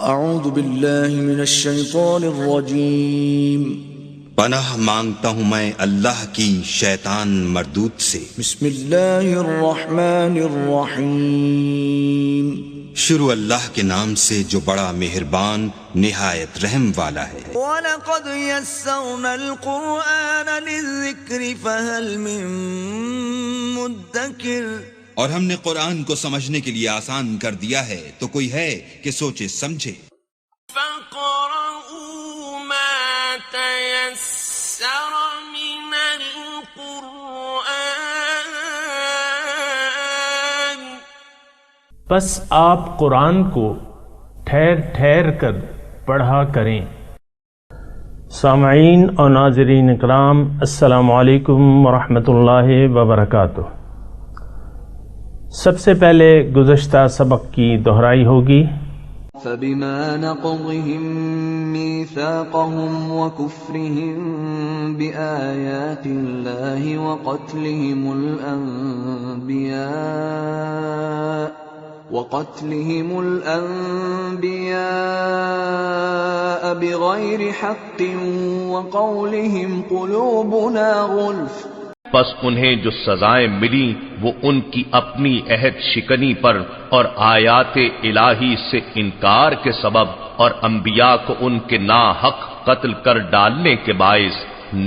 اعوذ باللہ من الشیطان الرجیم پناہ مانگتا ہوں میں اللہ کی شیطان مردود سے۔ بسم اللہ الرحمن الرحیم شروع اللہ کے نام سے جو بڑا مہربان نہایت رحم والا ہے۔ وَلَقَدْ يَسَّرْنَا الْقُرْآنَ لِلذِّكْرِ فَهَلْ مِن مُدَّكِرٍ، اور ہم نے قرآن کو سمجھنے کے لیے آسان کر دیا ہے تو کوئی ہے کہ سوچے سمجھے۔ فَقْرَؤُوا مَا تَيَسَّرَ مِنَ الْقُرْآنِ، پس آپ قرآن کو ٹھہر ٹھہر کر پڑھا کریں۔ سامعین اور ناظرین اکرام، السلام علیکم ورحمۃ اللہ وبرکاتہ۔ سب سے پہلے گزشتہ سبق کی دہرائی ہوگی۔ فَبِمَا نَقْضِهِم مِّيثَاقَهُمْ وَكُفْرِهِم بِآيَاتِ اللَّهِ وَقَتْلِهِمُ الْأَنبِيَاءَ بِغَيْرِ حَقٍّ وَقَوْلِهِمْ قُلُوبُنَا غُلْفٌ، پس انہیں جو سزائیں ملی وہ ان کی اپنی عہد شکنی پر اور آیات الہی سے انکار کے سبب، اور انبیاء کو ان کے ناحق قتل کر ڈالنے کے باعث،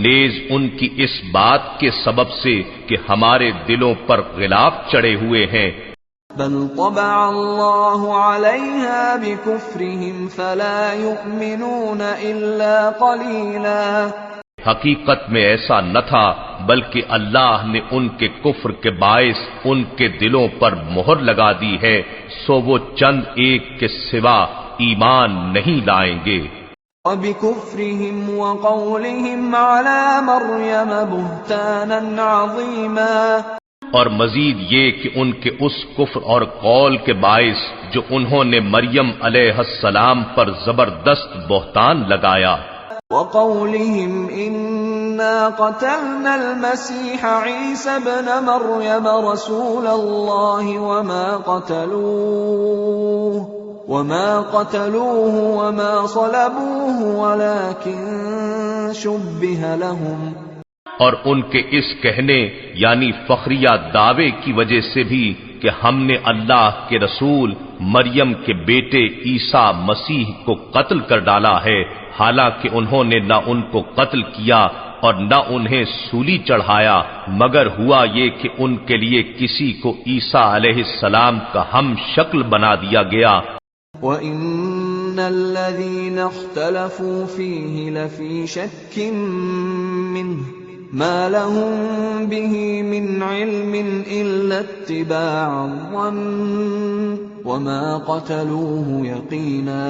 نیز ان کی اس بات کے سبب سے کہ ہمارے دلوں پر غلاف چڑھے ہوئے ہیں۔ بل طبع اللہ علیہا بکفرہم فلا یؤمنون الا قلیلا، حقیقت میں ایسا نہ تھا بلکہ اللہ نے ان کے کفر کے باعث ان کے دلوں پر مہر لگا دی ہے، سو وہ چند ایک کے سوا ایمان نہیں لائیں گے۔ وبکفرہم وقولہم علی مریم بہتانا عظیما، اور مزید یہ کہ ان کے اس کفر اور قول کے باعث جو انہوں نے مریم علیہ السلام پر زبردست بہتان لگایا۔ وقولهم إنا قتلنا المسيح عيسى ابن مريم رسول الله وما قتلوه وما صلبوه ولكن شبه لهم، اور ان کے اس کہنے یعنی فخریہ دعوے کی وجہ سے بھی کہ ہم نے اللہ کے رسول مریم کے بیٹے عیسیٰ مسیح کو قتل کر ڈالا ہے، حالانکہ انہوں نے نہ ان کو قتل کیا اور نہ انہیں سولی چڑھایا، مگر ہوا یہ کہ ان کے لیے کسی کو عیسیٰ علیہ السلام کا ہم شکل بنا دیا گیا۔ وَإِنَّ الَّذِينَ اخْتَلَفُوا فِيهِ لَفِي شَكٍّ مِّنْهُ مَا لَهُم بِهِ مِنْ عِلْمٍ إِلَّا اتِّبَاعَ الظَّنِّ وَمَا قَتَلُوهُ يَقِينًا،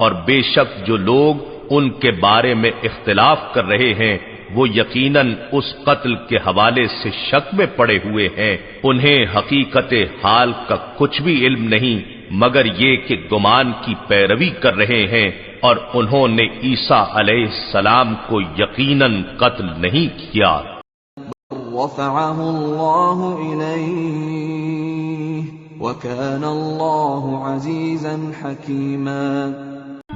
اور بے شک جو لوگ ان کے بارے میں اختلاف کر رہے ہیں وہ یقیناً اس قتل کے حوالے سے شک میں پڑے ہوئے ہیں، انہیں حقیقت حال کا کچھ بھی علم نہیں مگر یہ کہ گمان کی پیروی کر رہے ہیں، اور انہوں نے عیسیٰ علیہ السلام کو یقیناً قتل نہیں کیا۔ رفعہ اللہ الیہ وکان اللہ عزیزا حکیما،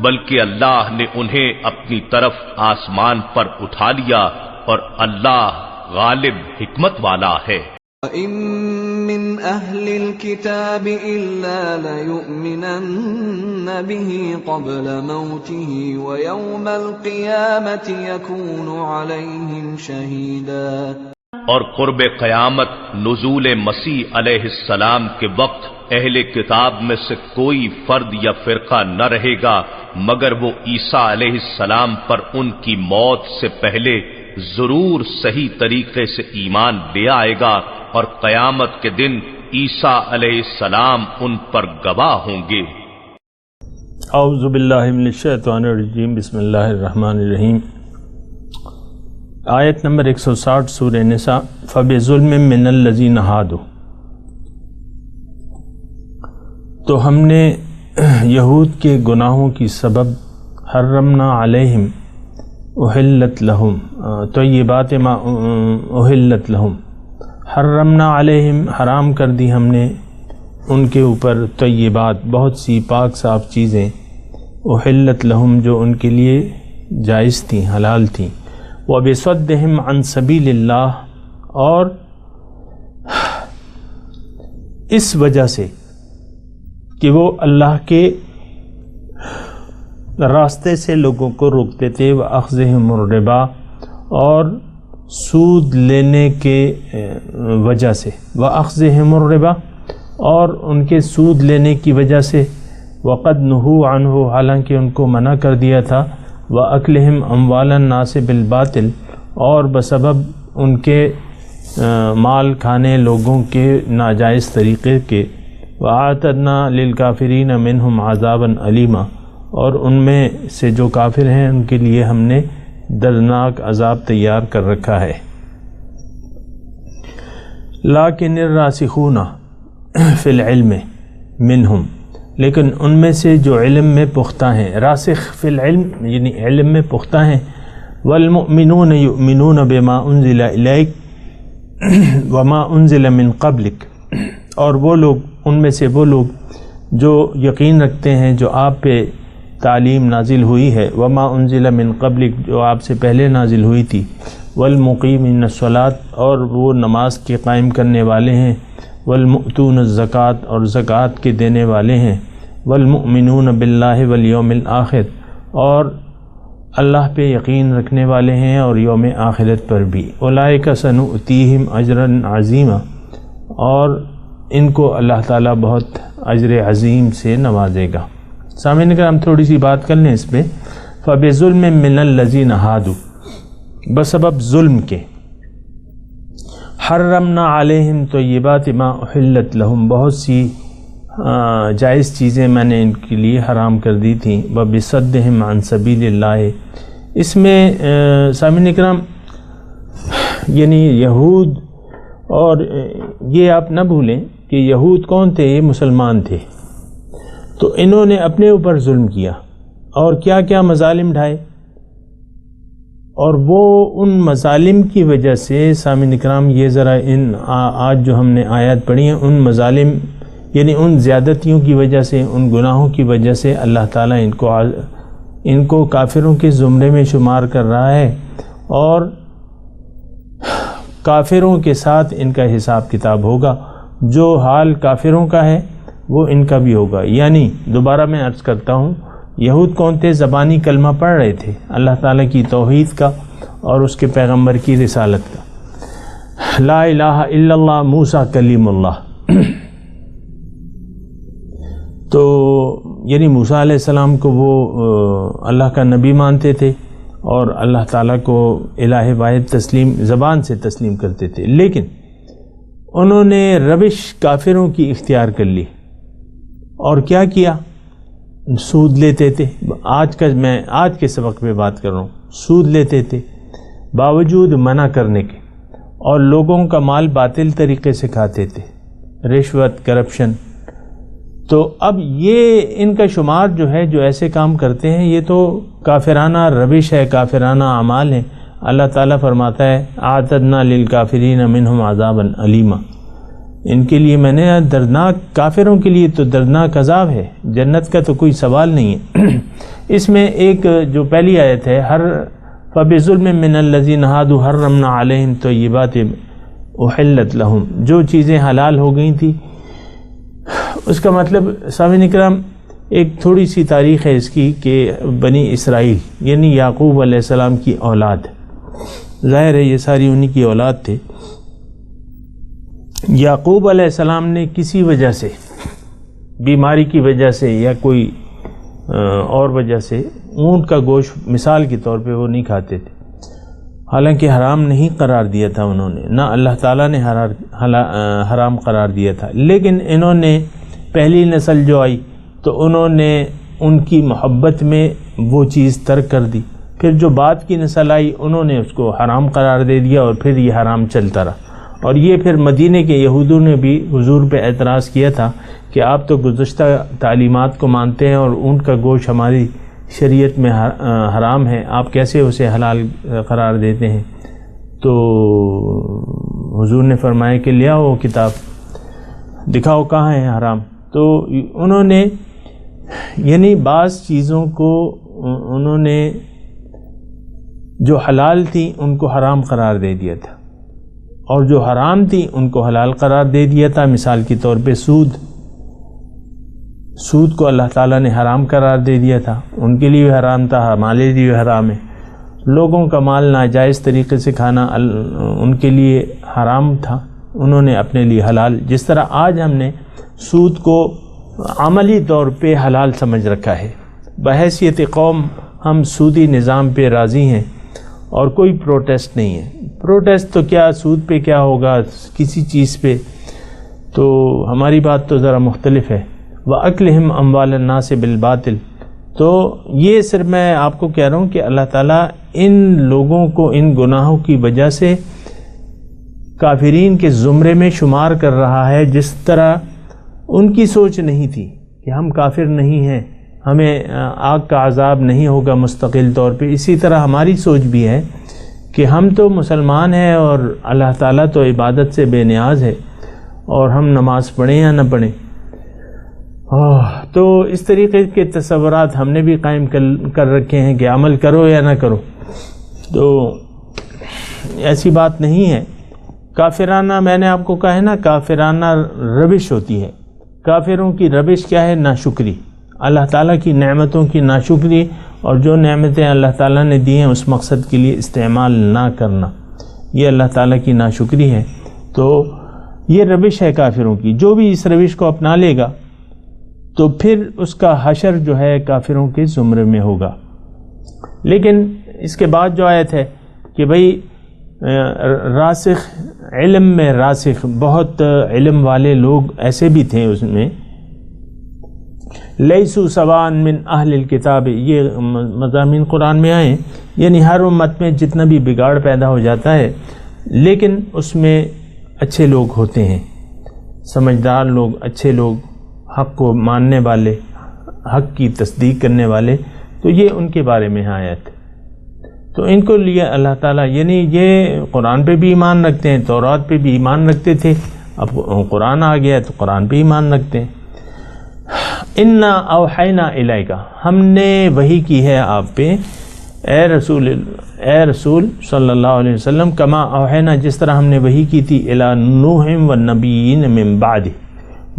بلکہ اللہ نے انہیں اپنی طرف آسمان پر اٹھا لیا اور اللہ غالب حکمت والا ہے۔ وَإِن مِّنْ أَهْلِ الْكِتَابِ إِلَّا لَيُؤْمِنَنَّ بِهِ قَبْلَ مَوْتِهِ وَيَوْمَ الْقِيَامَةِ يَكُونُ عَلَيْهِمْ شَهِيدًا، اور قرب قیامت نزول مسیح علیہ السلام کے وقت اہل کتاب میں سے کوئی فرد یا فرقہ نہ رہے گا مگر وہ عیسیٰ علیہ السلام پر ان کی موت سے پہلے ضرور صحیح طریقے سے ایمان لے آئے گا، اور قیامت کے دن عیسیٰ علیہ السلام ان پر گواہ ہوں گے۔ اعوذ باللہ من الشیطان الرجیم، بسم اللہ الرحمن الرحیم۔ آیت نمبر 160 سورہ نساء۔ فَبِظُلْمٍ مِّنَ الَّذِينَ هَادُوا، تو ہم نے یہود کے گناہوں کی سبب حرمنا علیہم احلت لہم طیبات ما احلت لہم، حرمنا علیہم حرام کر دی ہم نے ان کے اوپر طیبات بہت سی پاک صاف چیزیں، احلت لہم جو ان کے لیے جائز تھیں، حلال تھیں، وبصدہم عن سبیل اللہ اور اس وجہ سے کہ وہ اللہ کے راستے سے لوگوں کو روکتے تھے، وَأَخْذِهِمُ الرِّبَا اور سود لینے کے وجہ سے، وَأَخْذِهِمُ الرِّبَا اور ان کے سود لینے کی وجہ سے، وَقَدْ نُهُوا عَنْهُ حالانکہ ان کو منع کر دیا تھا، وَأَكْلِهِمْ أَمْوَالَ النَّاسِ بِالْبَاطِلِ اور بسبب ان کے مال کھانے لوگوں کے ناجائز طریقے کے، وَأَعْتَدْنَا لِلْكَافِرِينَ مِنْهُمْ عَذَابًا أَلِيمًا اور ان میں سے جو کافر ہیں ان کے لیے ہم نے دردناک عذاب تیار کر رکھا ہے۔ لَٰكِنِ الرَّاسِخُونَ فِي الْعِلْمِ مِنْهُمْ لیکن ان میں سے جو علم میں پختہ ہیں، راسخ فی العلم یعنی علم میں پختہ ہیں، وَالْمُؤْمِنُونَ يُؤْمِنُونَ بِمَا أُنزِلَ إِلَيْكَ وَمَا أُنزِلَ مِن قَبْلِكَ اور وہ لوگ ان میں سے وہ لوگ جو یقین رکھتے ہیں جو آپ پہ تعلیم نازل ہوئی ہے، وما انزل من قبلک جو آپ سے پہلے نازل ہوئی تھی، والمقیمین الصلاۃ اور وہ نماز کے قائم کرنے والے ہیں، والمؤتون الزکوٰۃ اور زکوٰۃ کے دینے والے ہیں، والمؤمنون باللہ والیوم الآخر اور اللہ پہ یقین رکھنے والے ہیں اور یوم آخرت پر بھی، اولئک سنؤتیہم اجرا عظیما اور ان کو اللہ تعالیٰ بہت اجر عظیم سے نوازے گا۔ سامعین کرام تھوڑی سی بات کر لیں اس پہ، فَبِظُلْمٍ مِّنَ الَّذِينَ هَادُوا بسبب ظلم کے، حرمنا علیہم طیبات ما احلت لہم بہت سی جائز چیزیں میں نے ان کے لیے حرام کر دی تھیں، وَبِصَدِّهِمْ عَن سَبِيلِ اللَّهِ اس میں سامعین کرام یعنی یہود اور یہ آپ نہ بھولیں کہ یہود کون تھے؟ یہ مسلمان تھے، تو انہوں نے اپنے اوپر ظلم کیا اور کیا کیا مظالم ڈھائے، اور وہ ان مظالم کی وجہ سے سامعین اکرام یہ ذرا آج جو ہم نے آیات پڑھی ہیں ان مظالم یعنی ان زیادتیوں کی وجہ سے، ان گناہوں کی وجہ سے اللہ تعالیٰ ان کو کافروں کے زمرے میں شمار کر رہا ہے اور کافروں کے ساتھ ان کا حساب کتاب ہوگا، جو حال کافروں کا ہے وہ ان کا بھی ہوگا۔ یعنی دوبارہ میں عرض کرتا ہوں، یہود کون تھے؟ زبانی کلمہ پڑھ رہے تھے اللہ تعالیٰ کی توحید کا اور اس کے پیغمبر کی رسالت کا، لا الہ الا اللہ موسیٰ کلیم اللہ تو یعنی موسیٰ علیہ السلام کو وہ اللہ کا نبی مانتے تھے اور اللہ تعالیٰ کو الہ واحد زبان سے تسلیم کرتے تھے، لیکن انہوں نے روش کافروں کی اختیار کر لی اور کیا کیا؟ سود لیتے تھے۔ میں آج کے سبق پہ بات کر رہا ہوں، سود لیتے تھے باوجود منع کرنے کے، اور لوگوں کا مال باطل طریقے سے کھاتے تھے، رشوت، کرپشن۔ تو اب یہ ان کا شمار جو ہے جو ایسے کام کرتے ہیں یہ تو کافرانہ روش ہے، کافرانہ اعمال ہیں۔ اللہ تعالیٰ فرماتا ہے اعتدنا للکافرین منہم عذابا علیما، ان کے لیے میں نے دردناک، کافروں کے لیے تو دردناک عذاب ہے، جنت کا تو کوئی سوال نہیں ہے۔ اس میں ایک جو پہلی آیت ہے، فَبِظُلْمٍ مِّنَ الَّذِينَ هَادُوا حَرَّمْنَا عَلَيْهِمْ طَيِّبَاتٍ أُحِلَّتْ لَهُمْ جو چیزیں حلال ہو گئی تھی، اس کا مطلب سامعین اکرام ایک تھوڑی سی تاریخ ہے اس کی کہ بنی اسرائیل یعنی یعقوب علیہ السلام کی اولاد، ظاہر ہے یہ ساری انہی کی اولاد تھے۔ یعقوب علیہ السلام نے کسی وجہ سے، بیماری کی وجہ سے یا کوئی اور وجہ سے، اونٹ کا گوشت مثال کے طور پہ وہ نہیں کھاتے تھے، حالانکہ حرام نہیں قرار دیا تھا انہوں نے، نہ اللہ تعالیٰ نے حرام قرار دیا تھا، لیکن انہوں نے پہلی نسل جو آئی تو انہوں نے ان کی محبت میں وہ چیز ترک کر دی، پھر جو بعد کی نسل آئی انہوں نے اس کو حرام قرار دے دیا اور پھر یہ حرام چلتا رہا۔ اور یہ پھر مدینے کے یہودوں نے بھی حضور پہ اعتراض کیا تھا کہ آپ تو گزشتہ تعلیمات کو مانتے ہیں اور اونٹ کا گوشت ہماری شریعت میں حرام ہے، آپ کیسے اسے حلال قرار دیتے ہیں؟ تو حضور نے فرمایا کہ لے آؤ کتاب، دکھاؤ کہاں ہے حرام۔ تو انہوں نے یعنی بعض چیزوں کو انہوں نے جو حلال تھی ان کو حرام قرار دے دیا تھا، اور جو حرام تھی ان کو حلال قرار دے دیا تھا۔ مثال کے طور پہ سود کو اللہ تعالیٰ نے حرام قرار دے دیا تھا، ان کے لیے حرام تھا، ہمارے لیے حرام ہے۔ لوگوں کا مال ناجائز طریقے سے کھانا ان کے لیے حرام تھا، انہوں نے اپنے لیے حلال۔ جس طرح آج ہم نے سود کو عملی طور پہ حلال سمجھ رکھا ہے، بحیثیت قوم ہم سودی نظام پہ راضی ہیں اور کوئی پروٹیسٹ نہیں ہے۔ پروٹیسٹ تو کیا، سود پہ کیا ہوگا کسی چیز پہ، تو ہماری بات تو ذرا مختلف ہے۔ وَأَكْلِهِمْ أَمْوَالَ النَّاسِ بِالْبَاطِلِ، تو یہ صرف میں آپ کو کہہ رہا ہوں کہ اللہ تعالیٰ ان لوگوں کو ان گناہوں کی وجہ سے کافرین کے زمرے میں شمار کر رہا ہے، جس طرح ان کی سوچ نہیں تھی کہ ہم کافر نہیں ہیں، ہمیں آگ کا عذاب نہیں ہوگا مستقل طور پہ۔ اسی طرح ہماری سوچ بھی ہے کہ ہم تو مسلمان ہیں اور اللہ تعالیٰ تو عبادت سے بے نیاز ہے، اور ہم نماز پڑھیں یا نہ پڑھیں۔ تو اس طریقے کے تصورات ہم نے بھی قائم کر رکھے ہیں کہ عمل کرو یا نہ کرو، تو ایسی بات نہیں ہے۔ کافرانہ، میں نے آپ کو کہا ہے نا، کافرانہ روش ہوتی ہے۔ کافروں کی روش کیا ہے؟ ناشکری، اللہ تعالیٰ کی نعمتوں کی ناشکری، اور جو نعمتیں اللہ تعالیٰ نے دی ہیں اس مقصد کے لیے استعمال نہ کرنا، یہ اللہ تعالیٰ کی ناشکری ہے۔ تو یہ روش ہے کافروں کی۔ جو بھی اس روش کو اپنا لے گا تو پھر اس کا حشر جو ہے کافروں کے زمرے میں ہوگا۔ لیکن اس کے بعد جو آیت ہے کہ بھئی راسخ، علم میں راسخ، بہت علم والے لوگ ایسے بھی تھے اس میں، لیسو سوان من اہل الکتاب، یہ مضامین قرآن میں آئے، یعنی ہر امت میں جتنا بھی بگاڑ پیدا ہو جاتا ہے لیکن اس میں اچھے لوگ ہوتے ہیں، سمجھدار لوگ، اچھے لوگ، حق کو ماننے والے، حق کی تصدیق کرنے والے، تو یہ ان کے بارے میں آیت۔ تو ان کو لیے اللہ تعالیٰ، یعنی یہ قرآن پہ بھی ایمان رکھتے ہیں، تورات پہ بھی ایمان رکھتے تھے، اب قرآن آ گیا تو قرآن پہ ایمان رکھتے ہیں۔ انا اوحینا الیک، ہم نے وحی کی ہے آپ پہ، اے رسول صلی اللہ علیہ وسلم، کما اوحینا، جس طرح ہم نے وحی کی تھی، الی نوح والنبیین من بعد،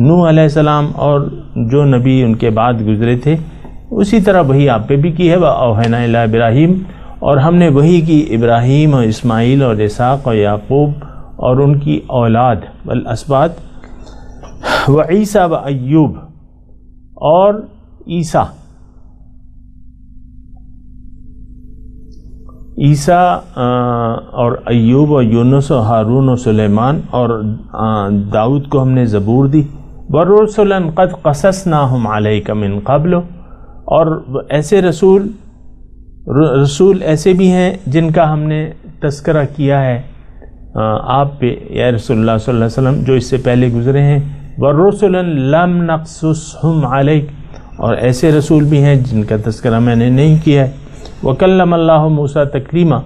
نوح علیہ السلام اور جو نبی ان کے بعد گزرے تھے، اسی طرح وحی آپ پہ بھی کی ہے۔ وَأَوْحَيْنَا إِلَىٰ ابراہیم، اور ہم نے وحی کی ابراہیم اور اسماعیل اور اسحاق اور یعقوب اور ان کی اولاد والاسباط، وعیسیٰ وایوب، اور عیسیٰ اور ایوب اور یونس اور ہارون اور سلیمان، اور داؤد کو ہم نے زبور دی۔ وَرُسُلًا قَدْ قَصَصْنَاهُمْ عَلَيْكَ مِن قَبْلُ، اور ایسے رسول ایسے بھی ہیں جن کا ہم نے تذکرہ کیا ہے آپ پہ یا رسول اللہ صلی اللہ علیہ وسلم، جو اس سے پہلے گزرے ہیں۔ وَرُسُلًا لَمْ نَقْصُصْهُمْ عَلَيْكَ، اور ایسے رسول بھی ہیں جن کا تذکرہ میں نے نہیں کیا ہے۔ وَكَلَّمَ اللَّهُ مُوسَىٰ تَكْلِيمًا،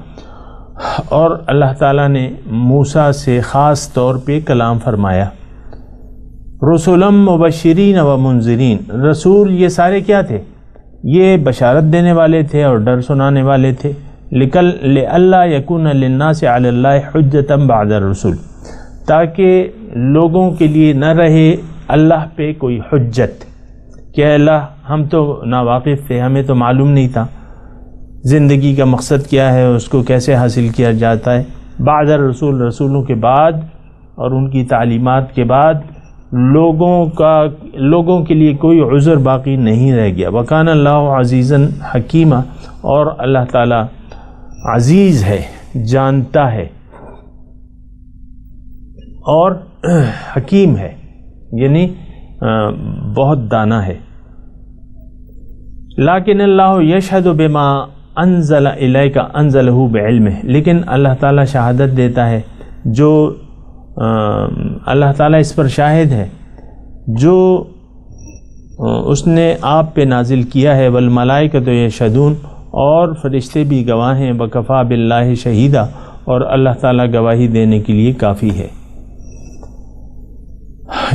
اور اللہ تعالیٰ نے موسیٰ سے خاص طور پہ کلام فرمایا۔ رُسُلًا مُبَشِّرِينَ وَمُنذِرِينَ، رسول یہ سارے کیا تھے؟ یہ بشارت دینے والے تھے اور ڈر سنانے والے تھے۔ لِأَلَّا يَكُونَ لِلنَّاسِ عَلَى اللَّهِ حُجَّةً بَعْدَ الرُّسُلِ، تاکہ لوگوں کے لیے نہ رہے اللہ پہ کوئی حجت کہ اللہ ہم تو ناواقف تھے، ہمیں تو معلوم نہیں تھا زندگی کا مقصد کیا ہے، اس کو کیسے حاصل کیا جاتا ہے۔ بعد الرسول، رسولوں کے بعد اور ان کی تعلیمات کے بعد لوگوں کے لیے کوئی عذر باقی نہیں رہ گیا۔ وَكَانَ اللَّهُ عَزِيزًا حَكِيمًا، اور اللہ تعالیٰ عزیز ہے، جانتا ہے اور حکیم ہے، یعنی بہت دانا ہے۔ لیکن اللہ یشہد بما انزل الیک انزلہ بعلمہ، لیکن اللہ تعالیٰ شہادت دیتا ہے، جو اللہ تعالیٰ اس پر شاہد ہے جو اس نے آپ پہ نازل کیا ہے۔ والملائکۃ یشہدون، اور فرشتے بھی گواہ ہیں۔ وکفیٰ باللہ شہیدا، اور اللہ تعالیٰ گواہی دینے کے لیے کافی ہے۔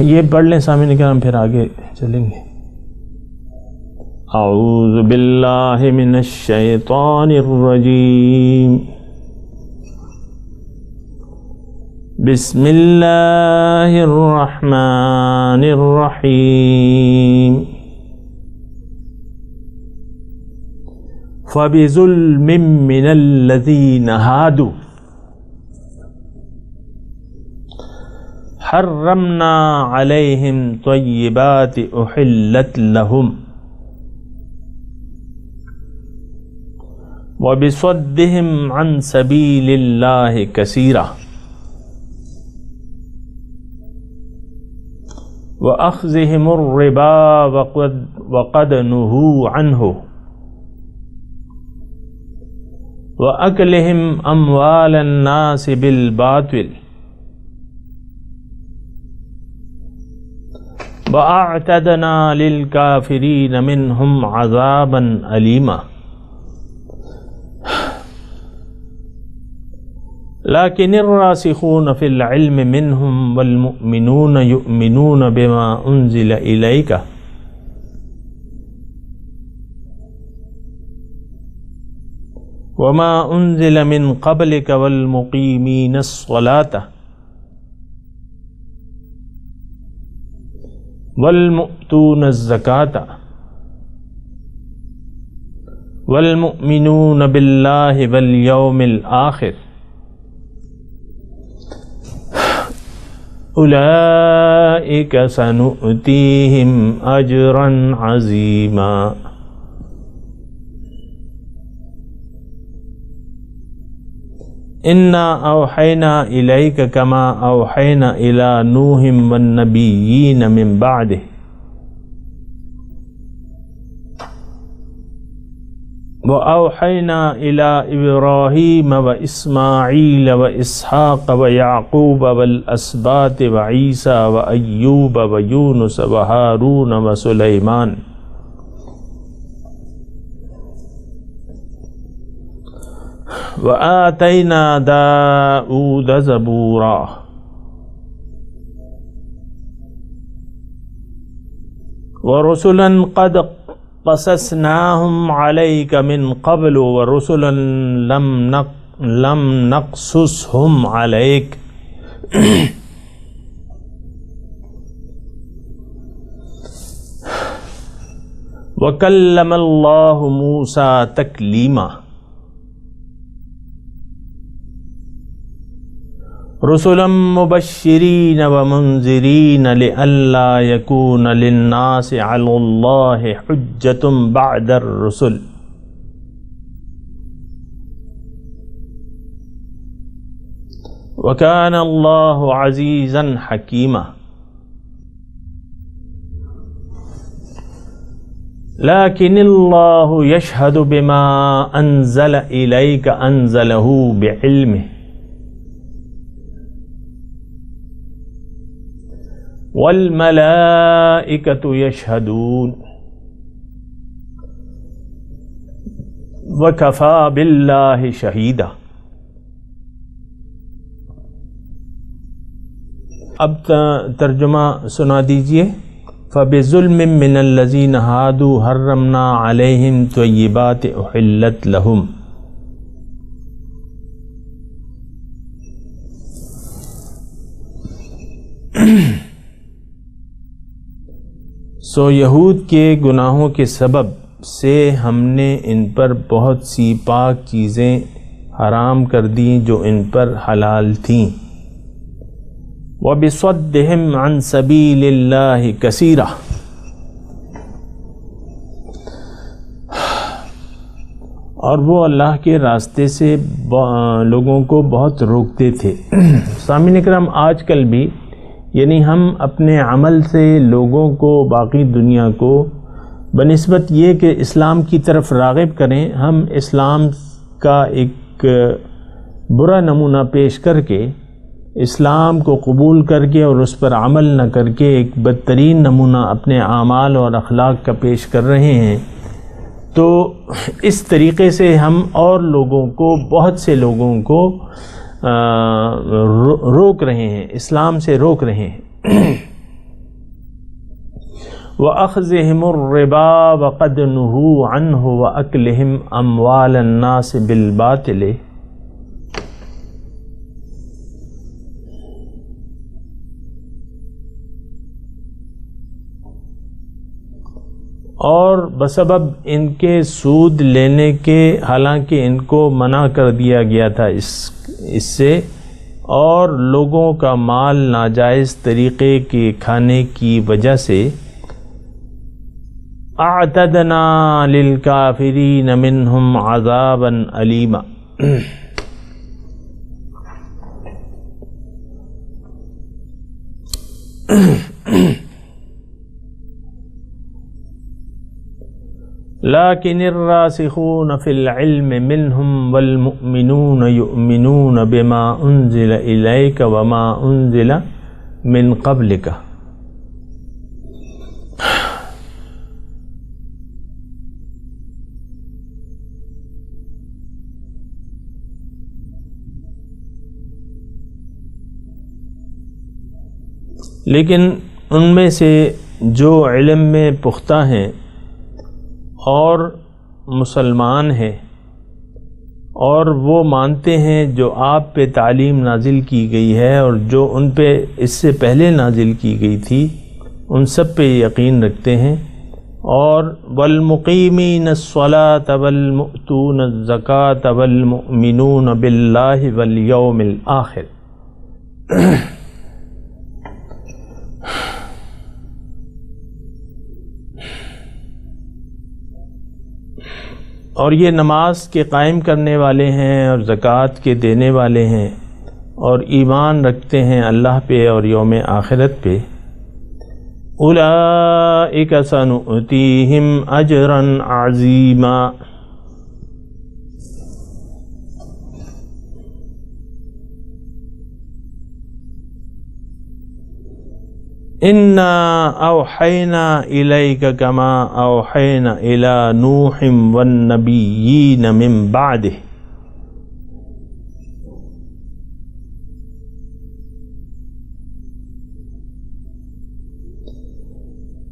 یہ پڑھ لیں سامعین کرام، پھر آگے چلیں گے۔ اعوذ باللہ من الشیطان الرجیم بسم اللہ الرحمن الرحیم فَبِظُلْمٍ مِّنَ الَّذِينَ هَادُوا حَرَّمْنَا عَلَيْهِمْ طَيِّبَاتٍ أُحِلَّتْ لَهُمْ وَبِصَدِّهِمْ عَنْ سَبِيلِ اللَّهِ كَثِيرًا وَأَخْذِهِمُ الرِّبَا وَقَدْ نُهُوا عَنْهُ وَأَكْلِهِمْ أَمْوَالَ النَّاسِ بِالْبَاطِلِ وَأَعْتَدْنَا لِلْكَافِرِينَ مِنْهُمْ عَذَابًا أَلِيمًا لكن الراسخون في العلم منهم والمؤمنون يؤمنون بما أنزل إليك وما أنزل من قبلك والمقيمين الصلاة والمؤتون الزكاة والمؤمنون بالله واليوم الآخر اولئک سنؤتیہم اجرا عظیما انا اوحینا الیک کما اوحینا الی نوح والنبیین من بعدہ وأوحينا إلى إبراهيم وإسماعيل وإسحاق ويعقوب والأسباط وعيسى وأيوب ويونس وهارون وسليمان وآتينا داود زبورا ورسلا قد قصصناهم عليك من قبل ورسلا لم نقصصهم عليك وكلم الله موسى تكليما رسلا مبشرين ومنذرين لئلا يكون للناس على الله حجة بعد الرسل وكان الله عزيزا حكيما لكن الله يشهد بما أنزل إليك أنزله بعلمه والملائکۃ یشہدون وکفی باللہ شہیدا. اب ترجمہ سنا دیجئے. فَبِظُلْمٍ مِّنَ الَّذِينَ هَادُوا حَرَّمْنَا عَلَيْهِمْ طَيِّبَاتٍ أُحِلَّتْ لَهُمْ. یہود کے گناہوں کے سبب سے ہم نے ان پر بہت سی پاک چیزیں حرام کر دیں جو ان پر حلال تھیں. وَبِصَدِّهِمْ عَنْ سَبِيلِ اللَّهِ كَثِيرًا، اور وہ اللہ کے راستے سے لوگوں کو بہت روکتے تھے. سامعین اکرام، آج کل بھی یعنی ہم اپنے عمل سے لوگوں کو، باقی دنیا کو بنسبت یہ کہ اسلام کی طرف راغب کریں، ہم اسلام کا ایک برا نمونہ پیش کر کے، اسلام کو قبول کر کے اور اس پر عمل نہ کر کے ایک بدترین نمونہ اپنے اعمال اور اخلاق کا پیش کر رہے ہیں. تو اس طریقے سے ہم اور لوگوں کو، بہت سے لوگوں کو روک رہے ہیں، اسلام سے روک رہے ہیں. وَأَخْذِهِمُ الرِّبَا وَقَدْ نُهُوا عَنْهُ وَأَكْلِهِمْ أَمْوَالَ النَّاسِ بِالْبَاطِلِ. اور بسبب ان کے سود لینے کے، حالانکہ ان کو منع کر دیا گیا تھا اس سے، اور لوگوں کا مال ناجائز طریقے کے کھانے کی وجہ سے، اعتدنا للکافرین منہم عذابا علیما. لكن الراسخون في العلم منهم والمؤمنون يؤمنون بما أنزل إليك وما أنزل من قبلك. لیکن ان میں سے جو علم میں پختہ ہیں اور مسلمان ہیں، اور وہ مانتے ہیں جو آپ پہ تعلیم نازل کی گئی ہے اور جو ان پہ اس سے پہلے نازل کی گئی تھی، ان سب پہ یقین رکھتے ہیں. اور والمقیمین الصلاۃ والمؤتون الزکاۃ والمؤمنون باللہ والیوم الآخر. اور یہ نماز کے قائم کرنے والے ہیں اور زکوٰۃ کے دینے والے ہیں اور ایمان رکھتے ہیں اللہ پہ اور یوم آخرت پہ. اولئک سنؤتیہم اجرا عظیما. انا اوحینا الیک کما اوحینا الی نوح والنبیین من بعدہ.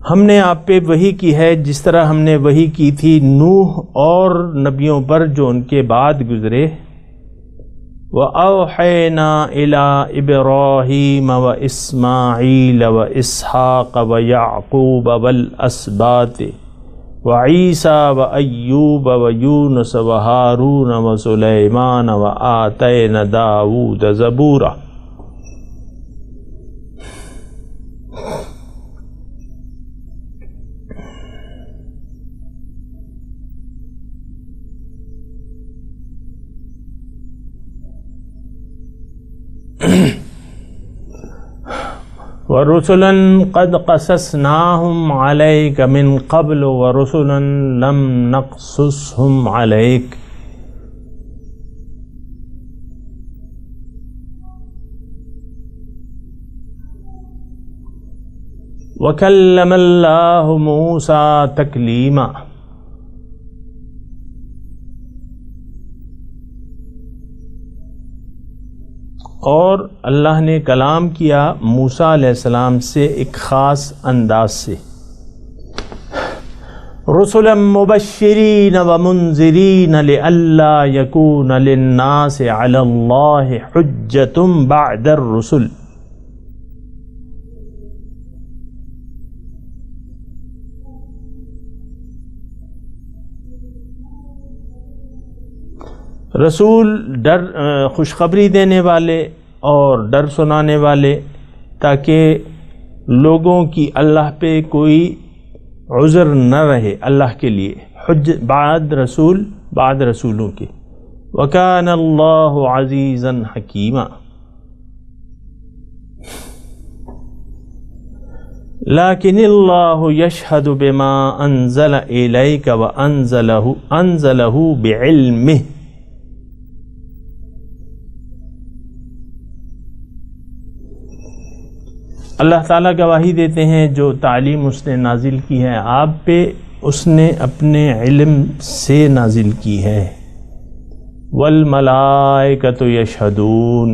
ہم نے آپ پہ وحی کی ہے جس طرح ہم نے وحی کی تھی نوح اور نبیوں پر جو ان کے بعد گزرے. وَأَوْحَيْنَا إِلَىٰ إِبْرَاهِيمَ وَإِسْمَاعِيلَ وَإِسْحَاقَ وَيَعْقُوبَ وَالْأَسْبَاطِ وَعِيسَىٰ وَأَيُّوبَ وَيُونُسَ وَهَارُونَ وَسُلَيْمَانَ وَآتَيْنَا دَاوُودَ زَبُورًا. وَرُسُلًا قَدْ قَصَصْنَاهُمْ عَلَيْكَ مِنْ قَبْلُ وَرُسُلًا لَمْ نَقْصُصْهُمْ عَلَيْكَ. وَكَلَّمَ اللَّهُ مُوسَىٰ تَكْلِيمًا. اور اللہ نے کلام کیا موسیٰ علیہ السلام سے ایک خاص انداز سے. رسلا مبشرین ومنذرین لئلا یکون للناس علی اللہ حجۃ بعد الرسل. رسول خوشخبری دینے والے اور ڈر سنانے والے، تاکہ لوگوں کی اللہ پہ کوئی عذر نہ رہے اللہ کے لیے، بعد رسولوں کے. وَكَانَ اللَّهُ عَزِيزًا حَكِيمًا. لَكِنِ اللَّهُ يَشْهَدُ بِمَا أَنزَلَ إِلَيْكَ وَأَنزَلَهُ بِعِلْمِهِ. اللہ تعالیٰ گواہی دیتے ہیں جو تعلیم اس نے نازل کی ہے آپ پہ، اس نے اپنے علم سے نازل کی ہے. والملائکۃ یشہدون.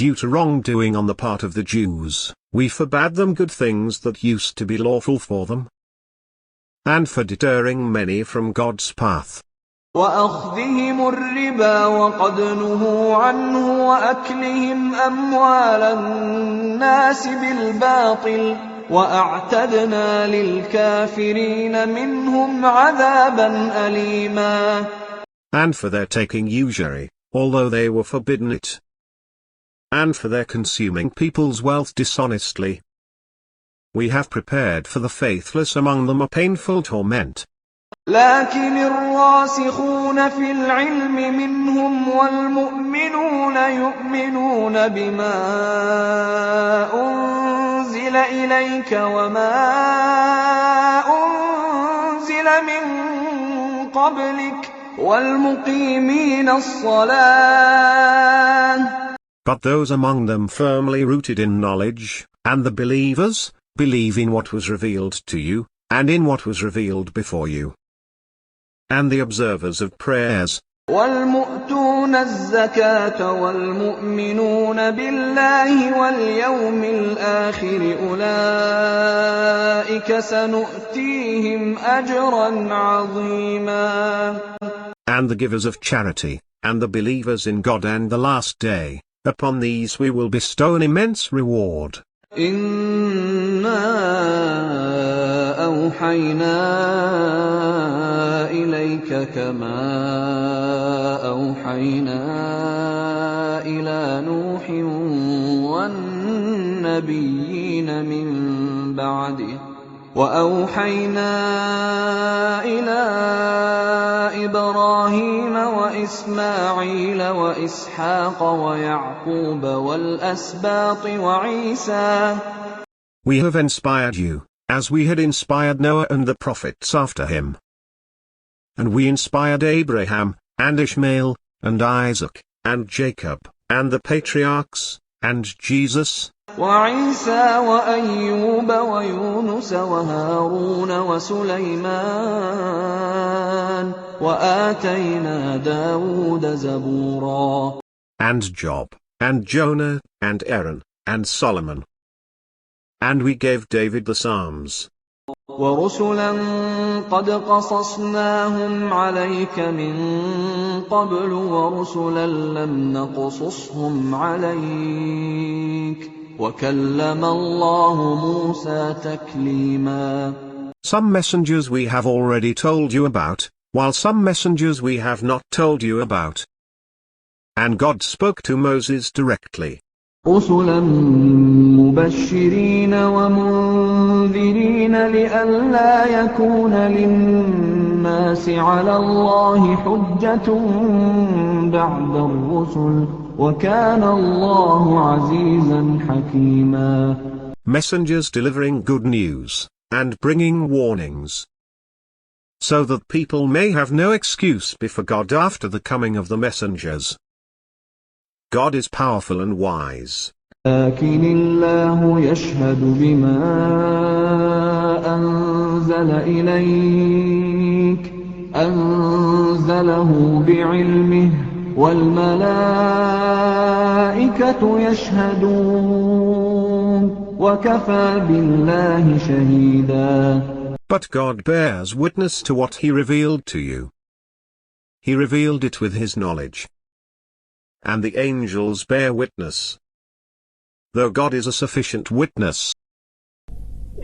Due to wrongdoing on the part of the Jews, we forbade them good things that used to be lawful for them, and for deterring many from God's path. وأخذهم الربا وقد نهوا عنه وأكلهم أموال الناس بالباطل وأعتدنا للكافرين منهم عذابا أليما. And for their taking usury, although they were forbidden it, and for their consuming people's wealth dishonestly, we have prepared for the faithless among them a painful torment. لكن الراسخون في العلم منهم والمؤمنون يؤمنون بما أنزل إليك وما أنزل من قبلك والمقيمين الصلاة. But those among them firmly rooted in knowledge, and the believers, believe in what was revealed to you, and in what was revealed before you, and the observers of prayers. والمؤتون الزكاة والمؤمنون بالله واليوم الآخر أولئك سنؤتيهم أجرا عظيما. And the givers of charity, and the believers in God and the last day, upon these we will bestow an immense reward. إنا أوحينا إليك كما أوحينا إلى نوح والنبيين من بعده وأوحينا إلى إبراهيم وإسماعيل وإسحاق ويعقوب والأسباط وعيسى. We have inspired you, as we had inspired Noah and the prophets after him. And we inspired Abraham, and Ishmael, and Isaac, and Jacob, and the patriarchs, and Jesus, وعيسى وأيوب ويونس وهارون وسليمان وآتينا داود زبورا. and Job, and Jonah, and Aaron, and Solomon. And we gave David the Psalms. ورسلا قد قصصناهم عليك من قبل ورسلا لم نقصصهم عليك وكلم الله موسى تكليما. Some messengers we have already told you about, while some messengers we have not told you about. And God spoke to Moses directly. رسلا مبشرين ومنذرين لئلا يكون للناس على الله حجة بعد الرسل وكان الله عزيزا حكيما. Messengers delivering good news, and bringing warnings, so that people may have no excuse before God after the coming of the messengers. God is powerful and wise. لكن الله يشهد بما أنزل إليك أنزله بعلمه والملائكة يشهدون وكفى بالله شهيدا. But God bears witness to what He revealed to you. He revealed it with His knowledge. And the angels bear witness, though God is a sufficient witness.